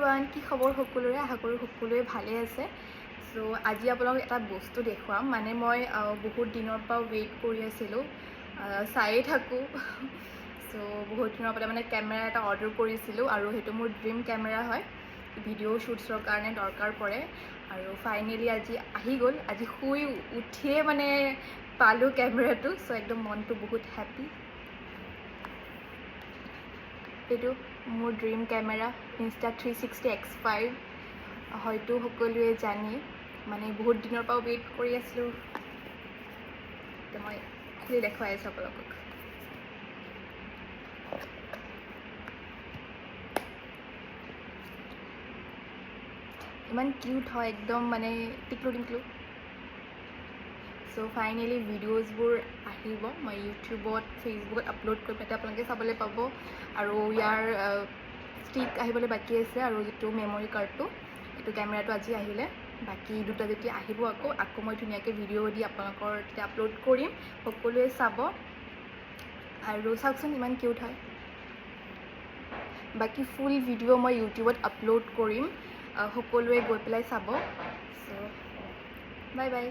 Everyone, কি খবৰ সকলোৰে? আশা কৰোঁ সকলোৱে ভালে আছে। চ' আজি আপোনালোকক এটা বস্তু দেখুৱাম। মানে মই বহুত দিনৰ পৰা ৱেইট কৰি আছিলোঁ, চায়ে থাকোঁ। চ' বহুত দিনৰ পৰা মানে কেমেৰা এটা অৰ্ডাৰ কৰিছিলোঁ আৰু সেইটো মোৰ ড্ৰিম কেমেৰা হয়। ভিডিঅ' শ্বুটছৰ কাৰণে দৰকাৰ পৰে আৰু ফাইনেলি আজি আহি গ'ল। আজি শুই উঠিয়ে মানে পালোঁ কেমেৰাটো। চ' একদম মনটো বহুত হেপ্পী। এইটো মোৰ ড্ৰিম কেমেৰা Insta360X5। হয়তো সকলোৱে জানে, মানে বহুত দিনৰ পৰা ৱেইট কৰি আছিলোঁ। এতিয়া মই খুলি দেখুৱাই আছোঁ আপোনালোকক। ইমান কিউট হয়, একদম মানে টিকলু টিকলু। চ' ফাইনেলি ভিডিঅ'জবোৰ আহিব। মই ইউটিউবত, ফেচবুকত আপলোড কৰি পেলাই আপোনালোকে চাবলৈ পাব। আৰু ইয়াৰ ষ্টিক আহিবলৈ বাকী আছে, আৰু যিটো মেমৰি কাৰ্ডটো, এইটো কেমেৰাটো আজি আহিলে। বাকী দুটা যেতিয়া আহিব আকৌ মই ধুনীয়াকৈ ভিডিঅ' দি আপোনালোকৰ তেতিয়া আপলোড কৰিম। সকলোৱে চাব আৰু চাওকচোন ইমান কিউট হয়। বাকী ফুল ভিডিঅ' মই ইউটিউবত আপলোড কৰিম, সকলোৱে গৈ পেলাই চাব। চ' বাই বাই।